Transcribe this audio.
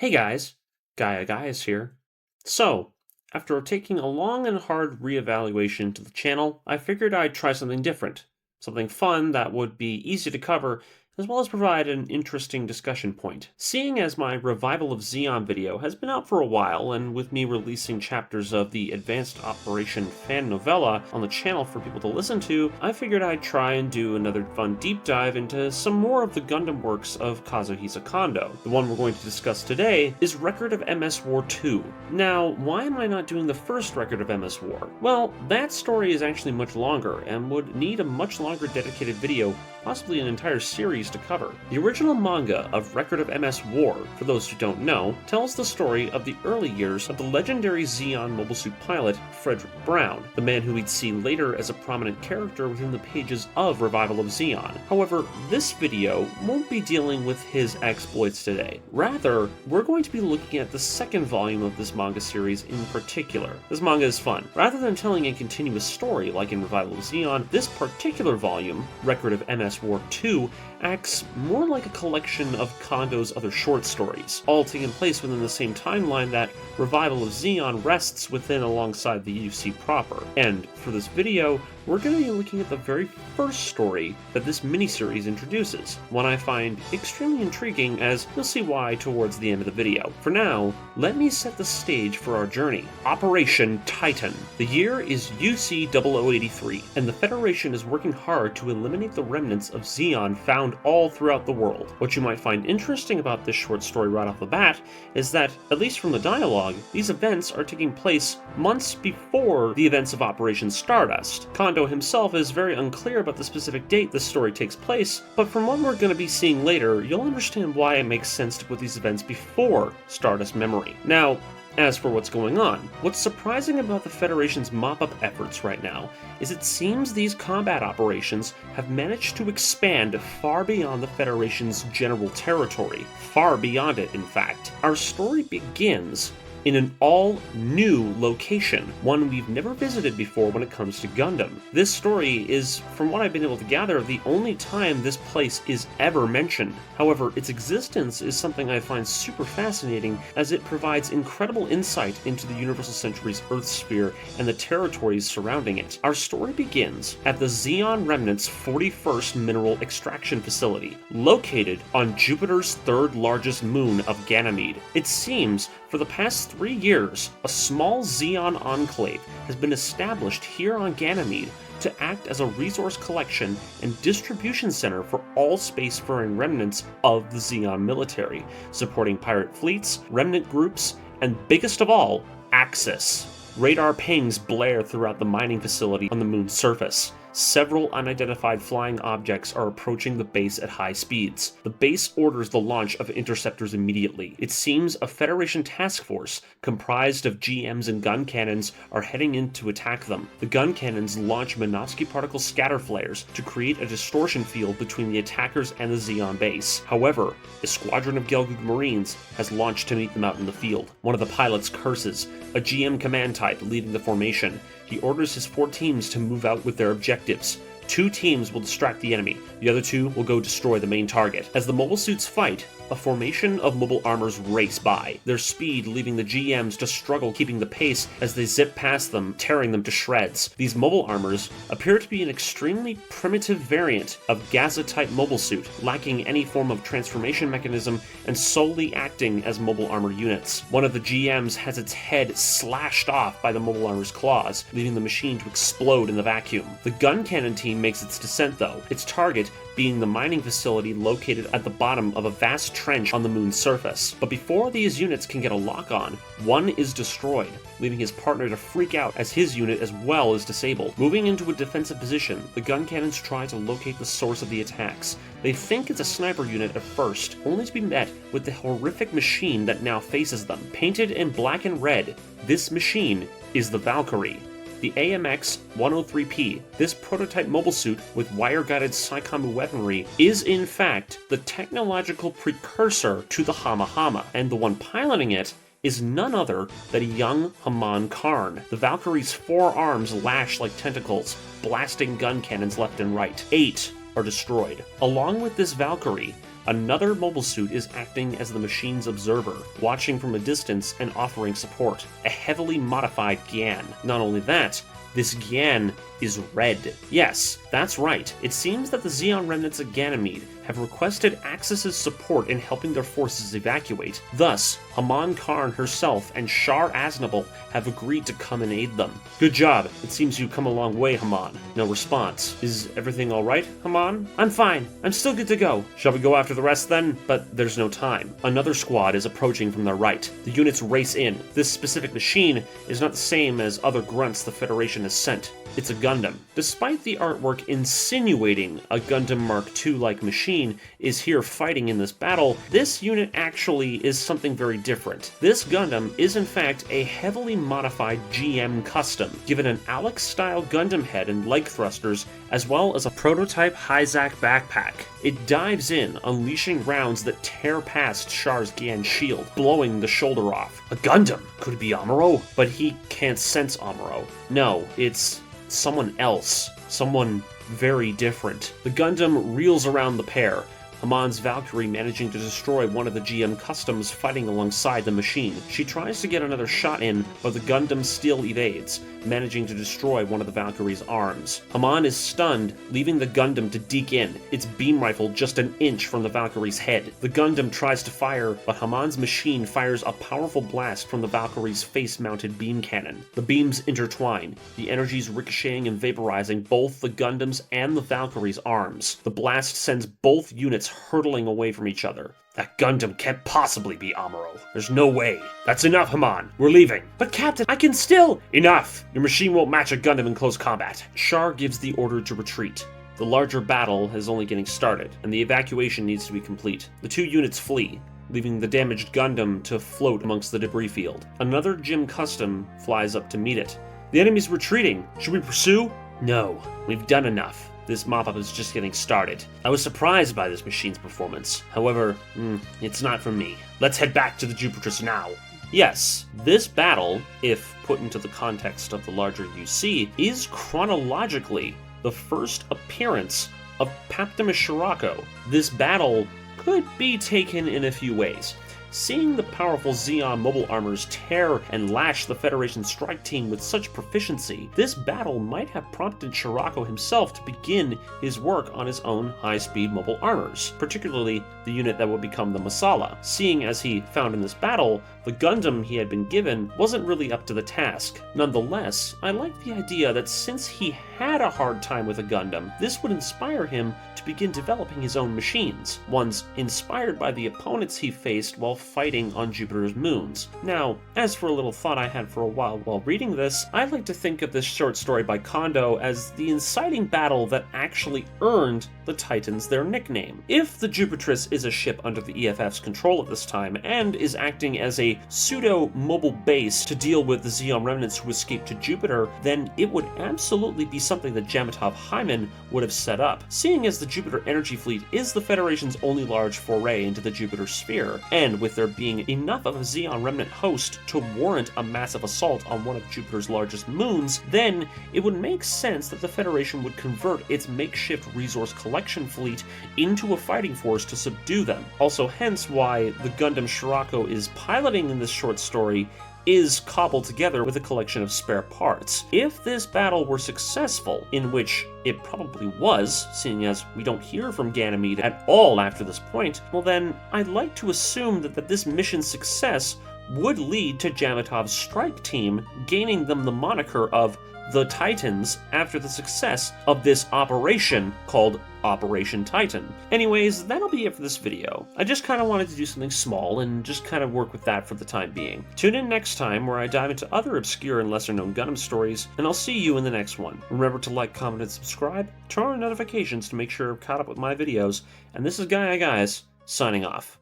Hey guys, GaiaGaiyus here. So, after taking a long and hard reevaluation to the channel, I figured I'd try something different, something fun that would be easy to cover, as well as provide an interesting discussion point. Seeing as my Revival of Zeon video has been out for a while, and with me releasing chapters of the Advanced Operation fan novella on the channel for people to listen to, I figured I'd try and do another fun deep dive into some more of the Gundam works of Kazuhisu Kondo. The one we're going to discuss today is Record of MS War 2. Now, why am I not doing the first Record of MS War? Well, that story is actually much longer, and would need a much longer dedicated video, possibly an entire series to cover. The original manga of Record of MS War, for those who don't know, tells the story of the early years of the legendary Zeon Mobile Suit pilot Frederick Brown, the man who we'd see later as a prominent character within the pages of Revival of Zeon. However, this video won't be dealing with his exploits today. Rather, we're going to be looking at the second volume of this manga series in particular. This manga is fun. Rather than telling a continuous story like in Revival of Zeon, this particular volume, Record of MS War 2, acts more like a collection of Kondo's other short stories, all taking place within the same timeline that Revival of Zeon rests within alongside the UC proper. And for this video, we're going to be looking at the very first story that this miniseries introduces, one I find extremely intriguing, as you'll see why towards the end of the video. For now, let me set the stage for our journey. Operation Titan. The year is UC 0083, and the Federation is working hard to eliminate the remnants of Zeon found all throughout the world. What you might find interesting about this short story right off the bat is that, at least from the dialogue, these events are taking place months before the events of Operation Stardust. Kondo himself is very unclear about the specific date this story takes place, but from what we're going to be seeing later, you'll understand why it makes sense to put these events before Stardust Memory. Now, as for what's going on, what's surprising about the Federation's mop-up efforts right now is it seems these combat operations have managed to expand far beyond the Federation's general territory. Far beyond it, in fact. Our story begins in an all-new location, one we've never visited before when it comes to Gundam. This story is, from what I've been able to gather, the only time this place is ever mentioned. However, its existence is something I find super fascinating, as it provides incredible insight into the Universal Century's Earth sphere and the territories surrounding it. Our story begins at the Zeon Remnants 41st Mineral Extraction Facility, located on Jupiter's third largest moon of Ganymede. It seems, for the past 3 years, a small Zeon enclave has been established here on Ganymede to act as a resource collection and distribution center for all spacefaring remnants of the Zeon military, supporting pirate fleets, remnant groups, and biggest of all, Axis. Radar pings blare throughout the mining facility on the moon's surface. Several unidentified flying objects are approaching the base at high speeds. The base orders the launch of interceptors immediately. It seems a Federation task force, comprised of GMs and gun cannons, are heading in to attack them. The gun cannons launch Minovsky particle scatter flares to create a distortion field between the attackers and the Zeon base. However, a squadron of Gelgoog Marines has launched to meet them out in the field. One of the pilots curses, a GM command type leading the formation. He orders his 4 teams to move out with their objectives. 2 teams will distract the enemy, the other 2 will go destroy the main target. As the mobile suits fight, a formation of mobile armors race by, their speed leaving the GMs to struggle keeping the pace as they zip past them, tearing them to shreds. These mobile armors appear to be an extremely primitive variant of Gaza-type mobile suit, lacking any form of transformation mechanism and solely acting as mobile armor units. One of the GMs has its head slashed off by the mobile armor's claws, leaving the machine to explode in the vacuum. The gun cannon team makes its descent though, its target being the mining facility located at the bottom of a vast trench on the moon's surface. But before these units can get a lock on, one is destroyed, leaving his partner to freak out as his unit as well is disabled. Moving into a defensive position, the gun cannons try to locate the source of the attacks. They think it's a sniper unit at first, only to be met with the horrific machine that now faces them. Painted in black and red, this machine is the Valkyrie. The AMX-103P, this prototype mobile suit with wire-guided Psychomu weaponry, is in fact the technological precursor to the Hama-Hama, and the one piloting it is none other than a young Haman Karn. The Valkyrie's 4 arms lash like tentacles, blasting gun cannons left and right. 8 are destroyed. Along with this Valkyrie, Another mobile suit is acting as the machine's observer, watching from a distance and offering support. A heavily modified Gyan. Not only that, this Gyan is red. Yes, that's right. It seems that the Zeon remnants of Ganymede have requested Axis's support in helping their forces evacuate. Thus, Haman Karn herself and Shar Aznable have agreed to come and aid them. Good job. It seems you've come a long way, Haman. No response. Is everything alright, Haman? I'm fine. I'm still good to go. Shall we go after the rest then? But there's no time. Another squad is approaching from their right. The units race in. This specific machine is not the same as other grunts the Federation has sent. It's a Gundam. Despite the artwork insinuating a Gundam Mark II-like machine is here fighting in this battle, this unit actually is something very different. This Gundam is in fact a heavily modified GM custom, given an Alex-style Gundam head and leg thrusters, as well as a prototype Hyzak backpack. It dives in, unleashing rounds that tear past Shar's Gyan shield, blowing the shoulder off. A Gundam! Could it be Amuro? But he can't sense Amuro. No, it's someone else. Someone very different. The Gundam reels around the pair, Haman's Valkyrie managing to destroy one of the GM customs fighting alongside the machine. She tries to get another shot in, but the Gundam still evades, managing to destroy one of the Valkyrie's arms. Haman is stunned, leaving the Gundam to deke in, its beam rifle just an inch from the Valkyrie's head. The Gundam tries to fire, but Haman's machine fires a powerful blast from the Valkyrie's face-mounted beam cannon. The beams intertwine, the energies ricocheting and vaporizing both the Gundam's and the Valkyrie's arms. The blast sends both units hurtling away from each other. That Gundam can't possibly be Amuro. There's no way. That's enough, Haman. We're leaving. But Captain, I can still— Enough! Your machine won't match a Gundam in close combat. Shar gives the order to retreat. The larger battle is only getting started, and the evacuation needs to be complete. The two units flee, leaving the damaged Gundam to float amongst the debris field. Another GM custom flies up to meet it. The enemy's retreating. Should we pursue? No. We've done enough. This mop-up is just getting started. I was surprised by this machine's performance. However, it's not for me. Let's head back to the Jupitrus now. Yes, this battle, if put into the context of the larger UC, is chronologically the first appearance of Paptimus Shirako. This battle could be taken in a few ways. Seeing the powerful Zeon mobile armors tear and lash the Federation strike team with such proficiency, this battle might have prompted Shirako himself to begin his work on his own high-speed mobile armors, particularly the unit that would become the Masala, seeing as he found in this battle, the Gundam he had been given wasn't really up to the task. Nonetheless, I like the idea that since he had a hard time with a Gundam, this would inspire him to begin developing his own machines, ones inspired by the opponents he faced while fighting on Jupiter's moons. Now, as for a little thought I had for a while reading this, I like to think of this short story by Kondo as the inciting battle that actually earned the Titans their nickname. If the Jupitrus is a ship under the EFF's control at this time, and is acting as a pseudo-mobile base to deal with the Zeon remnants who escaped to Jupiter, then it would absolutely be something that Jamatov Hyman would have set up, seeing as the Jupiter Energy Fleet is the Federation's only large foray into the Jupiter sphere, and with there being enough of a Zeon remnant host to warrant a massive assault on one of Jupiter's largest moons, then it would make sense that the Federation would convert its makeshift resource collection fleet into a fighting force to subdue them. Also hence why the Gundam Shirako is piloting in this short story is cobbled together with a collection of spare parts. If this battle were successful, in which it probably was, seeing as we don't hear from Ganymede at all after this point, well then, I'd like to assume that this mission's success would lead to Jamatov's strike team gaining them the moniker of the Titans after the success of this operation called Operation Titan. Anyways, that'll be it for this video. I just kind of wanted to do something small and just kind of work with that for the time being. Tune in next time where I dive into other obscure and lesser known Gundam stories, and I'll see you in the next one. Remember to like, comment, and subscribe, turn on notifications to make sure you're caught up with my videos, and this is GaiaGaiyus, signing off.